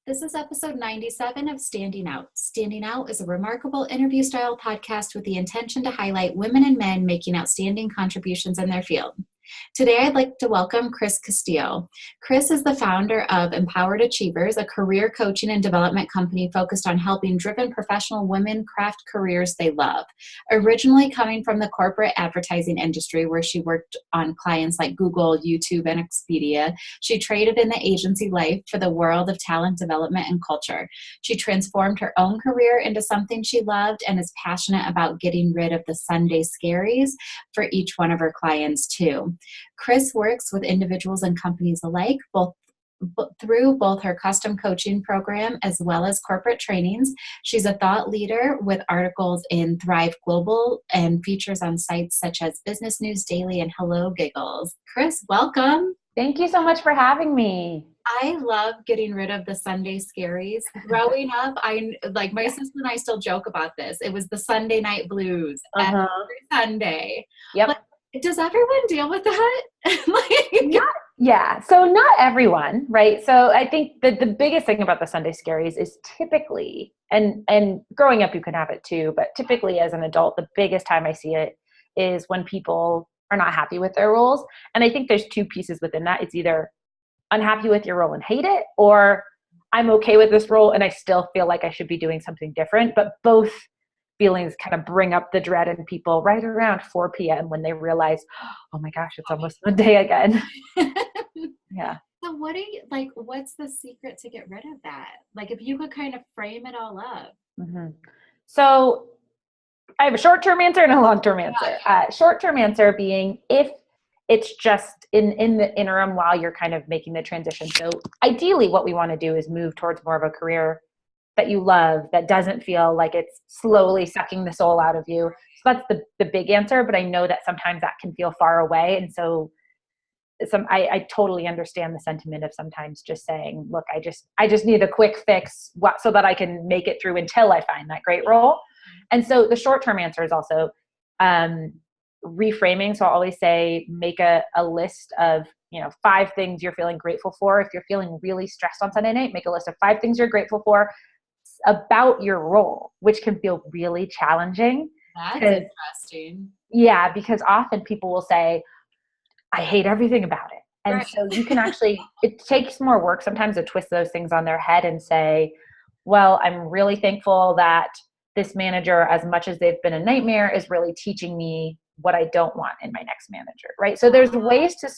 This is episode 97 of Standing Out. Standing Out is a remarkable interview style podcast with the intention to highlight women and men making outstanding contributions in their field. Today, I'd like to welcome Chris Castillo. Chris is the founder of Empowered Achievers, a career coaching and development company focused on helping driven professional women craft careers they love. Originally coming from the corporate advertising industry, where she worked on clients like Google, YouTube, and Expedia, she traded in the agency life for the world of talent development and culture. She transformed her own career into something she loved and is passionate about getting rid of the Sunday Scaries for each one of her clients too. Chris works with individuals and companies alike, through both her custom coaching program as well as corporate trainings. She's a thought leader with articles in Thrive Global and features on sites such as Business News Daily and HelloGiggles. Chris, welcome. Thank you so much for having me. I love getting rid of the Sunday Scaries. Growing up, my sister and I still joke about this. It was the Sunday night blues every Sunday. Yep. Like, does everyone deal with that? So not everyone, right? So I think that the biggest thing about the Sunday Scaries is typically, and growing up you can have it too, but typically as an adult, the biggest time I see it is when people are not happy with their roles. And I think there's two pieces within that. It's either unhappy with your role and hate it, or I'm okay with this role and I still feel like I should be doing something different. But both feelings kind of bring up the dread in people right around 4 p.m. when they realize, oh my gosh, it's almost Monday again. Yeah. So what's the secret to get rid of that? Like, if you could kind of frame it all up. Mm-hmm. So I have a short-term answer and a long-term answer. Short-term answer being if it's just in the interim while you're kind of making the transition. So ideally what we want to do is move towards more of a career that you love, that doesn't feel like it's slowly sucking the soul out of you. So that's the big answer, but I know that sometimes that can feel far away. And so I totally understand the sentiment of sometimes just saying, look, I just need a quick fix so that I can make it through until I find that great role. And so the short-term answer is also reframing. So I'll always say, make a list of 5 things you're feeling grateful for. If you're feeling really stressed on Sunday night, make a list of 5 things you're grateful for about your role, which can feel really challenging. That's interesting. Yeah, because often people will say, I hate everything about it. And right. So you can actually, it takes more work sometimes to twist those things on their head and say, well, I'm really thankful that this manager, as much as they've been a nightmare, is really teaching me what I don't want in my next manager, right? So there's ways to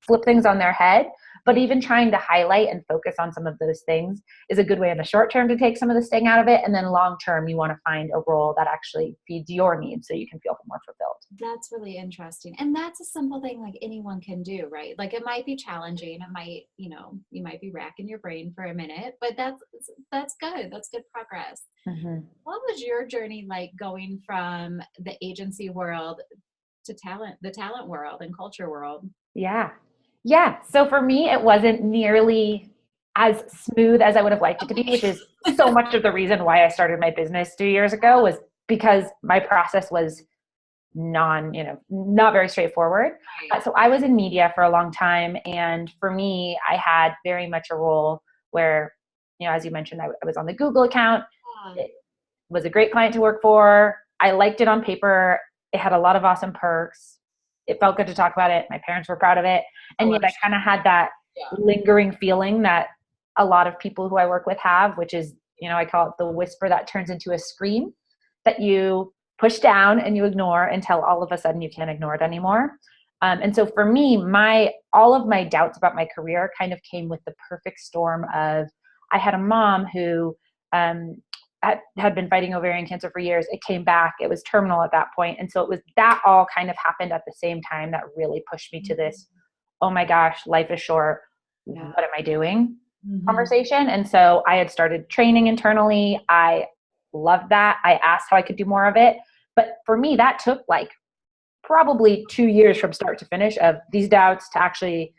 flip things on their head, but even trying to highlight and focus on some of those things is a good way in the short term to take some of the sting out of it. And then long term, you want to find a role that actually feeds your needs so you can feel more fulfilled. That's really interesting. And that's a simple thing like anyone can do, right? Like, it might be challenging. It might, you might be racking your brain for a minute, but that's good. That's good progress. Mm-hmm. What was your journey like going from the agency world to the talent world and culture world? Yeah. So for me, it wasn't nearly as smooth as I would have liked it to be, which is so much of the reason why I started my business 2 years ago, was because my process was not very straightforward. Right. So I was in media for a long time. And for me, I had very much a role where, as you mentioned, I was on the Google account. It was a great client to work for. I liked it on paper. It had a lot of awesome perks. It felt good to talk about it. My parents were proud of it. And yet I kind of had that lingering feeling that a lot of people who I work with have, which is, I call it the whisper that turns into a scream that you push down and you ignore until all of a sudden you can't ignore it anymore. And so for me, all of my doubts about my career kind of came with the perfect storm of, I had a mom who had been fighting ovarian cancer for years. It came back. It was terminal at that point. And so it was that all kind of happened at the same time that really pushed me to this, oh my gosh, life is short. What am I doing? Conversation. And so I had started training internally. I loved that. I asked how I could do more of it. But for me, that took like probably 2 years from start to finish of these doubts to actually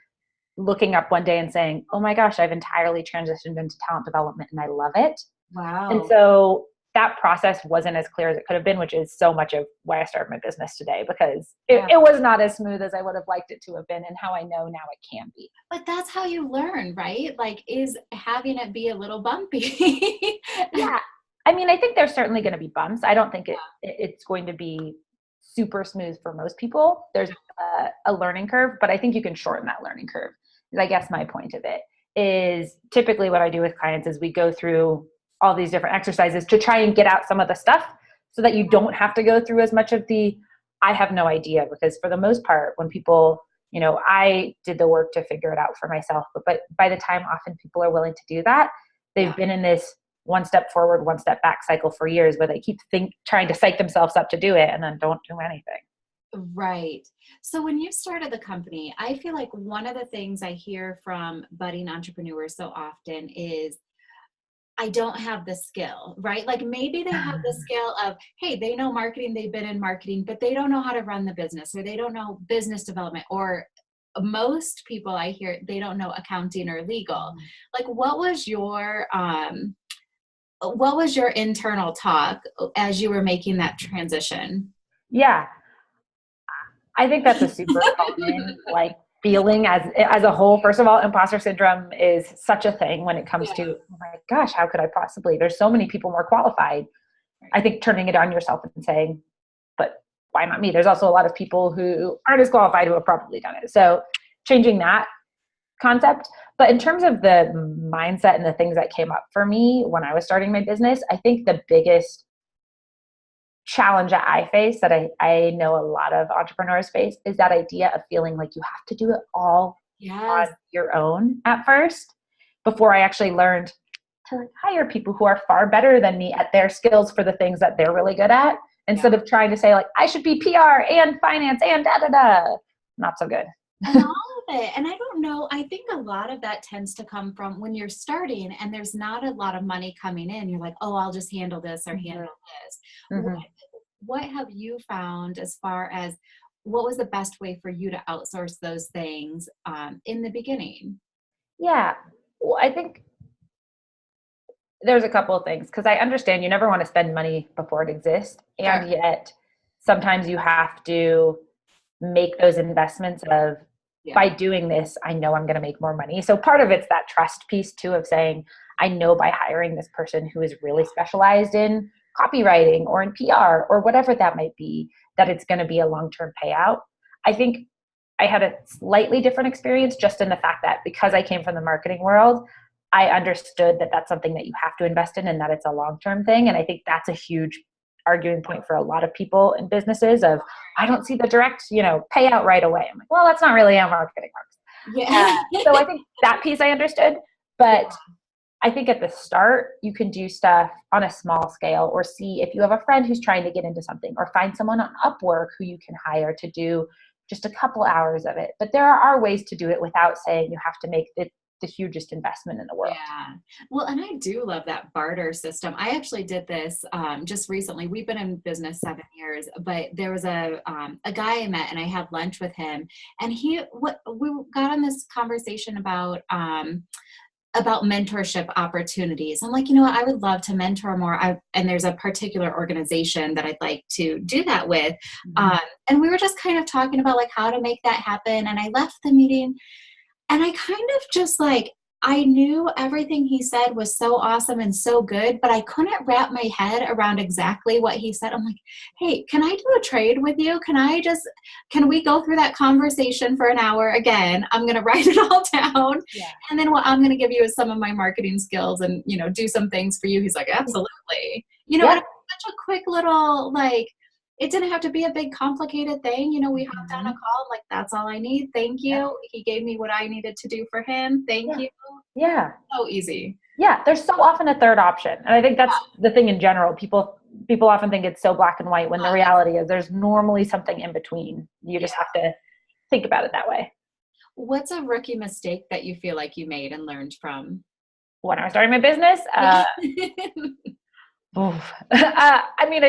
looking up one day and saying, oh my gosh, I've entirely transitioned into talent development and I love it. Wow. And so that process wasn't as clear as it could have been, which is so much of why I started my business today, because it was not as smooth as I would have liked it to have been, and how I know now it can be. But that's how you learn, right? Like, is having it be a little bumpy. Yeah. I mean, I think there's certainly going to be bumps. I don't think it's going to be super smooth for most people. There's a learning curve, but I think you can shorten that learning curve. I guess my point of it is, typically what I do with clients is we go through all these different exercises to try and get out some of the stuff so that you don't have to go through as much of the, I have no idea. Because for the most part, when people, I did the work to figure it out for myself, but by the time often people are willing to do that, they've been in this one step forward, one step back cycle for years, where they keep trying to psych themselves up to do it and then don't do anything. Right. So when you started the company, I feel like one of the things I hear from budding entrepreneurs so often is, I don't have the skill, right? Like, maybe they have the skill of, hey, they know marketing, they've been in marketing, but they don't know how to run the business, or they don't know business development, or most people I hear, they don't know accounting or legal. Like, what was your internal talk as you were making that transition? Yeah. I think that's a super common feeling as a whole. First of all, imposter syndrome is such a thing when it comes to, oh my gosh, how could I possibly? There's so many people more qualified. I think turning it on yourself and saying, but why not me? There's also a lot of people who aren't as qualified who have probably done it. So changing that concept. But in terms of the mindset and the things that came up for me when I was starting my business, I think the biggest challenge that I face, that I know a lot of entrepreneurs face, is that idea of feeling like you have to do it all on your own at first, before I actually learned to hire people who are far better than me at their skills for the things that they're really good at, instead of trying to say I should be PR and finance and da-da-da. Not so good. And all of it. And I don't know, I think a lot of that tends to come from when you're starting and there's not a lot of money coming in. You're like, oh, I'll just handle this or handle this. Mm-hmm. What have you found as far as what was the best way for you to outsource those things in the beginning? Yeah. Well, I think there's a couple of things, because I understand you never want to spend money before it exists. And yet sometimes you have to make those investments of, by doing this, I know I'm going to make more money. So part of it's that trust piece too, of saying, I know by hiring this person who is really specialized in copywriting or in PR or whatever that might be, that it's going to be a long-term payout. I think I had a slightly different experience, just in the fact that because I came from the marketing world, I understood that that's something that you have to invest in and that it's a long-term thing. And I think that's a huge arguing point for a lot of people in businesses of, I don't see the direct, payout right away. I'm like, well, that's not really how marketing works. So I think that piece I understood, but I think at the start you can do stuff on a small scale, or see if you have a friend who's trying to get into something, or find someone on Upwork who you can hire to do just a couple hours of it. But there are ways to do it without saying you have to make the hugest investment in the world. Yeah. Well, and I do love that barter system. I actually did this just recently. We've been in business 7 years, but there was a guy I met and I had lunch with him, and we got on this conversation about mentorship opportunities. I'm like, I would love to mentor more. And there's a particular organization that I'd like to do that with. And we were just kind of talking about how to make that happen. And I left the meeting and I kind of just I knew everything he said was so awesome and so good, but I couldn't wrap my head around exactly what he said. I'm like, hey, can I do a trade with you? Can we go through that conversation for an hour again? I'm going to write it all down. Yeah. And then what I'm going to give you is some of my marketing skills and, do some things for you. He's like, absolutely. And it was such a quick little, it didn't have to be a big complicated thing. We hopped on a call. I'm like, that's all I need. Thank you. Yeah. He gave me what I needed to do for him. Thank you. Yeah. So easy. Yeah. There's so often a third option. And I think that's the thing in general. People often think it's so black and white, when the reality is there's normally something in between. You just have to think about it that way. What's a rookie mistake that you feel like you made and learned from? When I was starting my business, I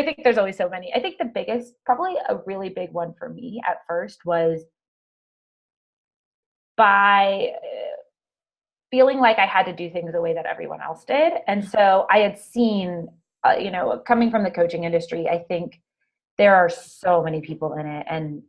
think there's always so many. I think the biggest, probably a really big one for me at first, was by feeling like I had to do things the way that everyone else did. And so I had seen coming from the coaching industry, I think there are so many people in it, and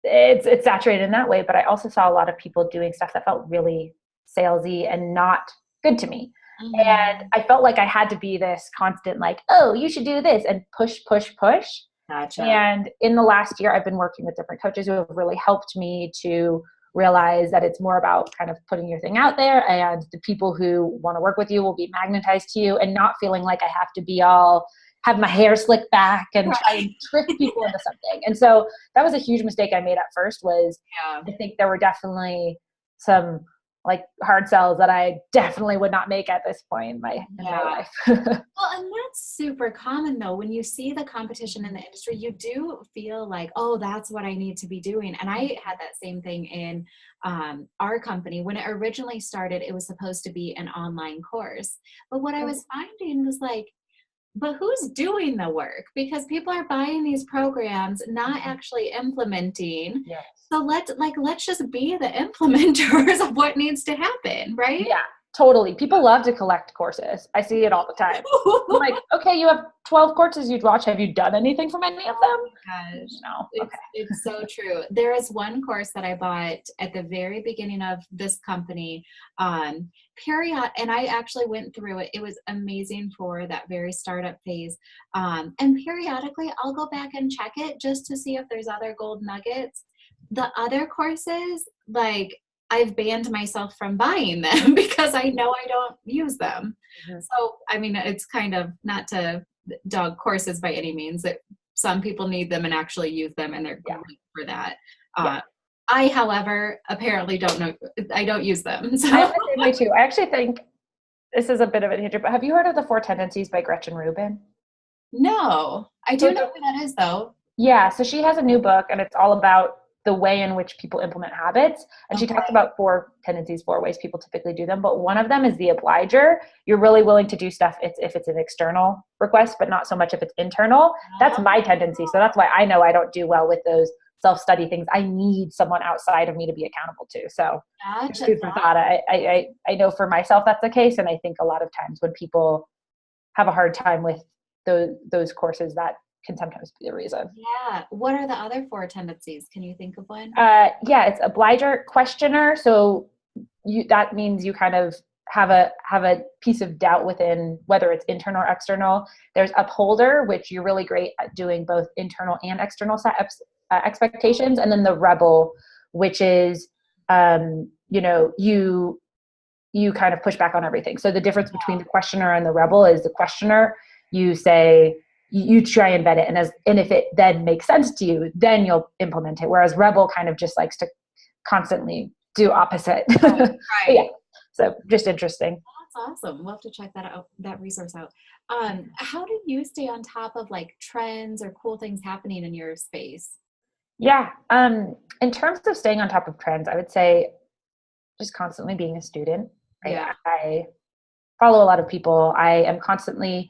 it's saturated in that way. But I also saw a lot of people doing stuff that felt really salesy and not good to me. And I felt like I had to be this constant, like, oh, you should do this, and push, push, push. Gotcha. And in the last year, I've been working with different coaches who have really helped me to realize that it's more about kind of putting your thing out there, and the people who want to work with you will be magnetized to you, and not feeling like I have to be all have my hair slicked back and try and trick people into something. And so that was a huge mistake I made at first. I think there were definitely some like hard sells that I definitely would not make at this point in my life. Well, and that's super common though. When you see the competition in the industry, you do feel like, oh, that's what I need to be doing. And I had that same thing in our company. When it originally started, it was supposed to be an online course. But what I was finding was like, but who's doing the work? Because people are buying these programs, not actually implementing. Yes. So let's just be the implementers of what needs to happen, right? Yeah, totally. People love to collect courses. I see it all the time. I'm like, okay, you have 12 courses you'd watch. Have you done anything from any of them? Oh my gosh. No. It's so true. There is one course that I bought at the very beginning of this company, and I actually went through it. It was amazing for that very startup phase. And periodically I'll go back and check it just to see if there's other gold nuggets. The other courses, like, I've banned myself from buying them because I know I don't use them. So, I mean, it's kind of not to dog courses by any means, that some people need them and actually use them, and they're great for that. I, however, apparently don't know. I don't use them. So. I'm the same way too. I actually think this is a bit of a tangent, but have you heard of The 4 Tendencies by Gretchen Rubin? No, I do know who that is though. Yeah, so she has a new book, and it's all about the way in which people implement habits. And she talks about 4 tendencies, 4 ways people typically do them. But one of them is the obliger. You're really willing to do stuff if it's an external request, but not so much if it's internal. That's my tendency. So that's why I know I don't do well with those self-study things. I need someone outside of me to be accountable to. So food for thought. I know for myself that's the case. And I think a lot of times when people have a hard time with those courses, that can sometimes be the reason. Yeah. What are the other 4 tendencies? Can you think of one? Yeah, it's obliger, questioner. So that means you kind of have a piece of doubt within whether it's internal or external. There's upholder, which you're really great at doing both internal and external expectations. And then the rebel, which is, you kind of push back on everything. So the difference between the questioner and the rebel is the questioner, you say, you try and vet it. And if it then makes sense to you, then you'll implement it. Whereas rebel kind of just likes to constantly do opposite. Right. Yeah. So just interesting. That's awesome. We'll have to check that out, that resource out. How do you stay on top of like trends or cool things happening in your space? Yeah. In terms of staying on top of trends, I would say just constantly being a student. Right? Yeah. I follow a lot of people. I constantly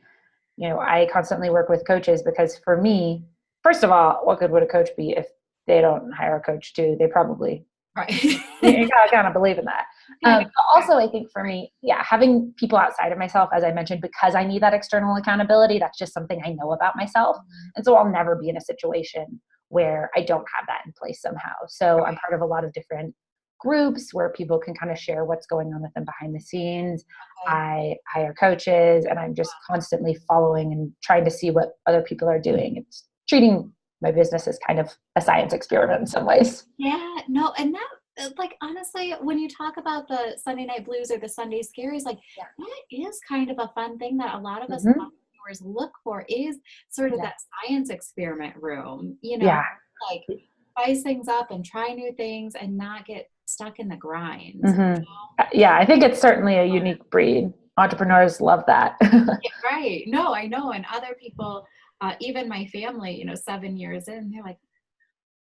work with coaches, because for me, first of all, what good would a coach be if they don't hire a coach too? They probably, you gotta kind of believe in that. But also I think for me, having people outside of myself, as I mentioned, because I need that external accountability, that's just something I know about myself. And so I'll never be in a situation where I don't have that in place somehow. So I'm part of a lot of different groups where people can kind of share what's going on with them behind the scenes. I hire coaches, and I'm just constantly following and trying to see what other people are doing. It's treating my business as kind of a science experiment in some ways. Yeah, no, and that, like, honestly, when you talk about the Sunday Night Blues or the Sunday Scaries, like, that is kind of a fun thing that a lot of us entrepreneurs look for, is sort of that science experiment room, like spice things up and try new things and not get stuck in the grind. Yeah, I think it's certainly a unique breed. Entrepreneurs love that. Right. No, I know. And other people, even my family, 7 years in, they're like,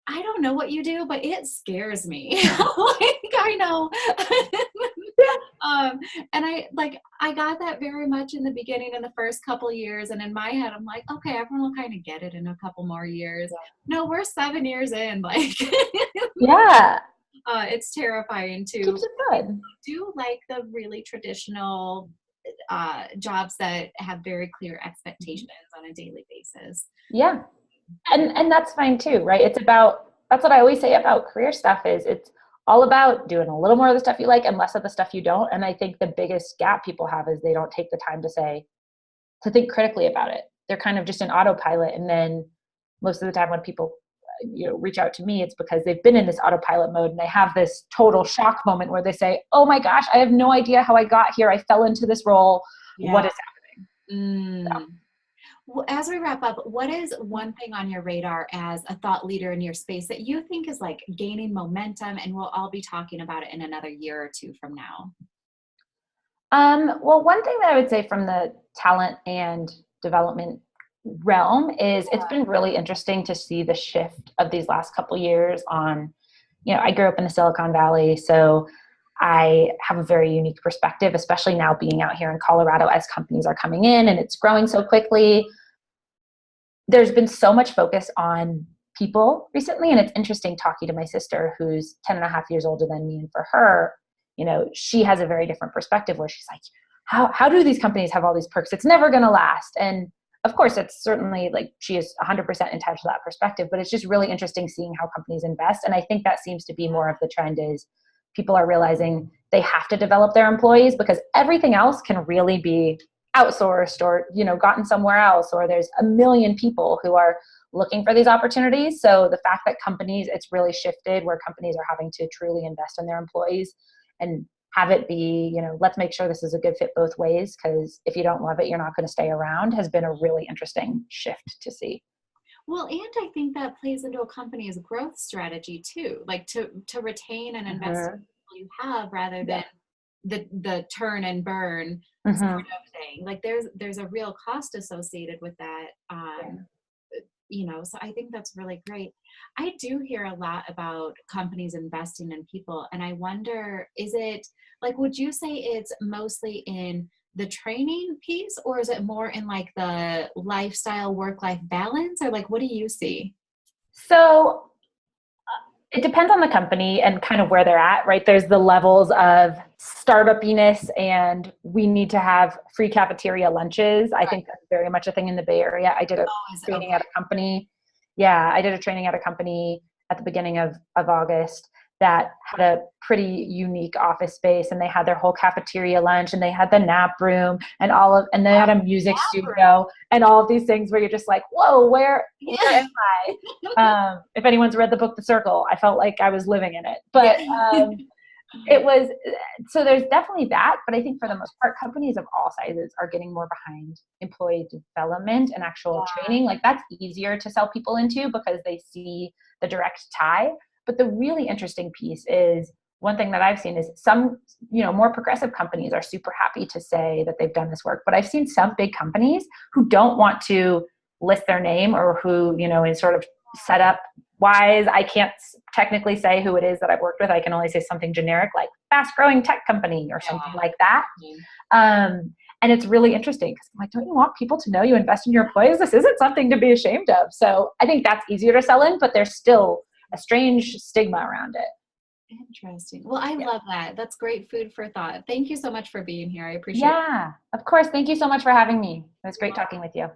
I don't know what you do, but it scares me. Like, I know. And I got that very much in the beginning, in the first couple of years. And in my head, I'm like, okay, everyone will kind of get it in a couple more years. No, we're 7 years in. Like, it's terrifying too. Keeps it good. I do like the really traditional jobs that have very clear expectations on a daily basis. Yeah. And that's fine too, right? That's what I always say about career stuff is it's all about doing a little more of the stuff you like and less of the stuff you don't. And I think the biggest gap people have is they don't take the time to think critically about it. They're kind of just in autopilot. And then most of the time when people reach out to me, it's because they've been in this autopilot mode and they have this total shock moment where they say, oh my gosh, I have no idea how I got here. I fell into this role. Yeah. What is happening? So. Well, as we wrap up, what is one thing on your radar as a thought leader in your space that you think is like gaining momentum and we'll all be talking about it in another year or two from now? Well, one thing that I would say from the talent and development realm is it's been really interesting to see the shift of these last couple years on, I grew up in the Silicon Valley, so I have a very unique perspective, especially now being out here in Colorado as companies are coming in and it's growing so quickly. There's been so much focus on people recently, and it's interesting talking to my sister who's 10 and a half years older than me, and for her, she has a very different perspective where she's like, how do these companies have all these perks? It's never going to last. And of course, it's certainly like she is 100% entitled to that perspective, but it's just really interesting seeing how companies invest. And I think that seems to be more of the trend is people are realizing they have to develop their employees because everything else can really be outsourced or, gotten somewhere else, or there's a million people who are looking for these opportunities. So the fact that it's really shifted where companies are having to truly invest in their employees and have it be, let's make sure this is a good fit both ways, because if you don't love it, you're not going to stay around, has been a really interesting shift to see. Well, and I think that plays into a company's growth strategy too, like to retain and invest in people you have rather than the turn and burn sort of thing. Like there's a real cost associated with that. So I think that's really great. I do hear a lot about companies investing in people, and I wonder, is it like, would you say it's mostly in the training piece, or is it more in like the lifestyle work-life balance, or like, what do you see? So it depends on the company and kind of where they're at, right? There's the levels of startup-iness and we need to have free cafeteria lunches. I think that's very much a thing in the Bay Area. I did a training at a company. Yeah, I did a training at a company at the beginning of August that had a pretty unique office space, and they had their whole cafeteria lunch, and they had the nap room and they had a music studio and all of these things where you're just like, whoa, where am I? If anyone's read the book, The Circle, I felt like I was living in it, but so there's definitely that. But I think for the most part, companies of all sizes are getting more behind employee development and actual training. Like that's easier to sell people into because they see the direct tie. But the really interesting piece is one thing that I've seen is some, more progressive companies are super happy to say that they've done this work. But I've seen some big companies who don't want to list their name, or who, in sort of setup wise, I can't technically say who it is that I've worked with. I can only say something generic like fast growing tech company or something like that. And it's really interesting because I'm like, don't you want people to know you invest in your employees? This isn't something to be ashamed of. So I think that's easier to sell in, but there's still a strange stigma around it. Interesting. Well, I love that. That's great food for thought. Thank you so much for being here. I appreciate it. Yeah, of course. Thank you so much for having me. It was great talking with you.